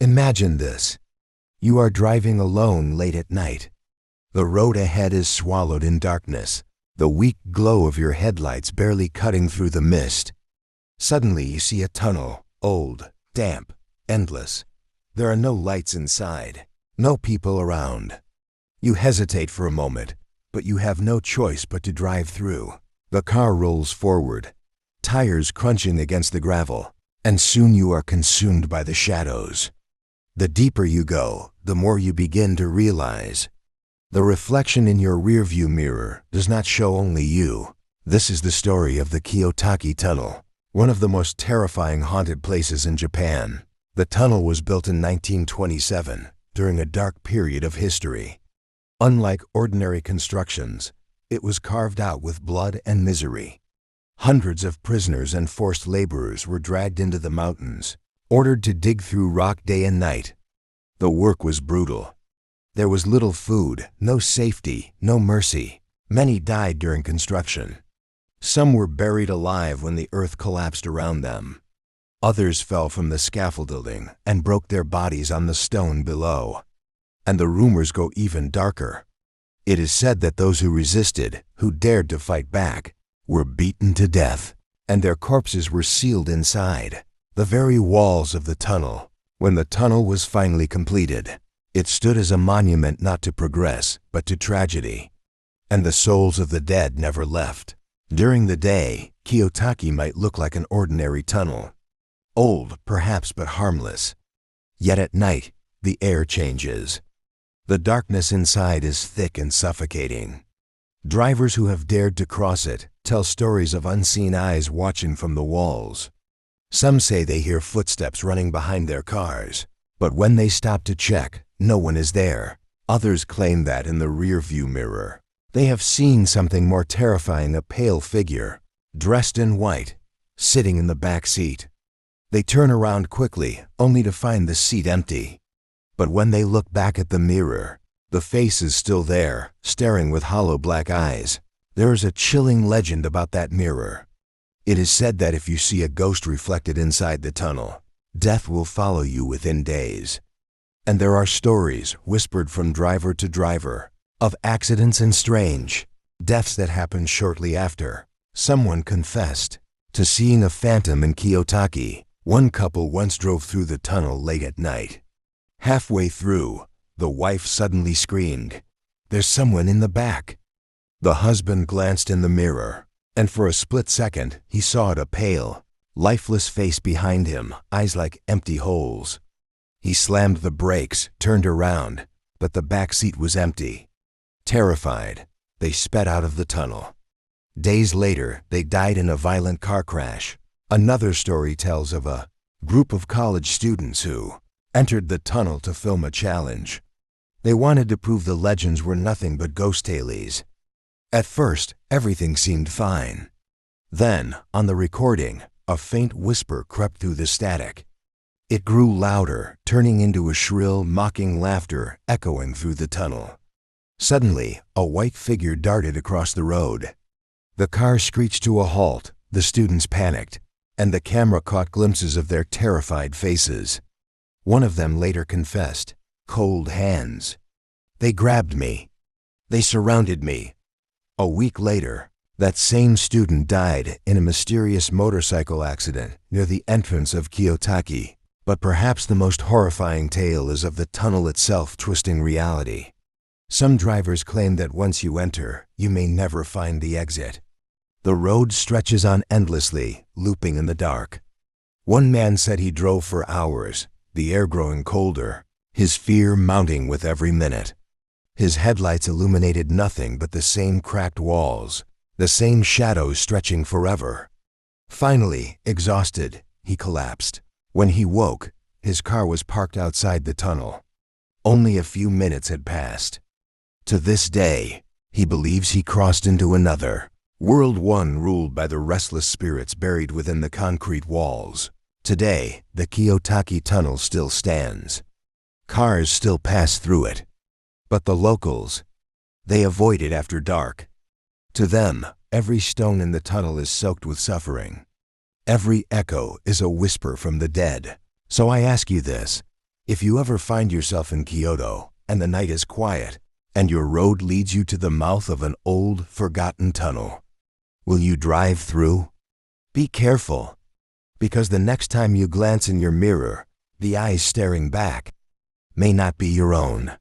Imagine this. You are driving alone late at night. The road ahead is swallowed in darkness, the weak glow of your headlights barely cutting through the mist. Suddenly you see a tunnel, old, damp, endless. There are no lights inside, no people around. You hesitate for a moment, but you have no choice but to drive through. The car rolls forward, tires crunching against the gravel, and soon you are consumed by the shadows. The deeper you go, the more you begin to realize. The reflection in your rearview mirror does not show only you. This is the story of the Kiyotaki Tunnel, one of the most terrifying haunted places in Japan. The tunnel was built in 1927, during a dark period of history. Unlike ordinary constructions, it was carved out with blood and misery. Hundreds of prisoners and forced laborers were dragged into the mountains, ordered to dig through rock day and night. The work was brutal. There was little food, no safety, no mercy. Many died during construction. Some were buried alive when the earth collapsed around them. Others fell from the scaffolding and broke their bodies on the stone below. And the rumors go even darker. It is said that those who resisted, who dared to fight back, were beaten to death, and their corpses were sealed inside the very walls of the tunnel. When the tunnel was finally completed, it stood as a monument not to progress, but to tragedy. And the souls of the dead never left. During the day, Kiyotaki might look like an ordinary tunnel. Old, perhaps, but harmless. Yet at night, the air changes. The darkness inside is thick and suffocating. Drivers who have dared to cross it tell stories of unseen eyes watching from the walls. Some say they hear footsteps running behind their cars, but when they stop to check, no one is there. Others claim that in the rearview mirror, they have seen something more terrifying, a pale figure, dressed in white, sitting in the back seat. They turn around quickly, only to find the seat empty. But when they look back at the mirror, the face is still there, staring with hollow black eyes. There is a chilling legend about that mirror. It is said that if you see a ghost reflected inside the tunnel, death will follow you within days. And there are stories, whispered from driver to driver, of accidents and strange deaths that happened shortly after. Someone confessed to seeing a phantom in Kiyotaki. One couple once drove through the tunnel late at night. Halfway through, the wife suddenly screamed, "There's someone in the back." The husband glanced in the mirror, and for a split second, he saw a pale, lifeless face behind him, eyes like empty holes. He slammed the brakes, turned around, but the back seat was empty. Terrified, they sped out of the tunnel. Days later, they died in a violent car crash. Another story tells of a group of college students who entered the tunnel to film a challenge. They wanted to prove the legends were nothing but ghost tales. At first, everything seemed fine. Then, on the recording, a faint whisper crept through the static. It grew louder, turning into a shrill, mocking laughter echoing through the tunnel. Suddenly, a white figure darted across the road. The car screeched to a halt, the students panicked, and the camera caught glimpses of their terrified faces. One of them later confessed, "Cold hands. They grabbed me. They surrounded me." A week later, that same student died in a mysterious motorcycle accident near the entrance of Kiyotaki. But perhaps the most horrifying tale is of the tunnel itself twisting reality. Some drivers claim that once you enter, you may never find the exit. The road stretches on endlessly, looping in the dark. One man said he drove for hours, the air growing colder, his fear mounting with every minute. His headlights illuminated nothing but the same cracked walls, the same shadows stretching forever. Finally, exhausted, he collapsed. When he woke, his car was parked outside the tunnel. Only a few minutes had passed. To this day, he believes he crossed into another world, one ruled by the restless spirits buried within the concrete walls. Today, the Kiyotaki Tunnel still stands. Cars still pass through it. But the locals, they avoid it after dark. To them, every stone in the tunnel is soaked with suffering. Every echo is a whisper from the dead. So I ask you this: If you ever find yourself in Kyoto and the night is quiet and your road leads you to the mouth of an old, forgotten tunnel, will you drive through? Be careful, because the next time you glance in your mirror, the eyes staring back may not be your own.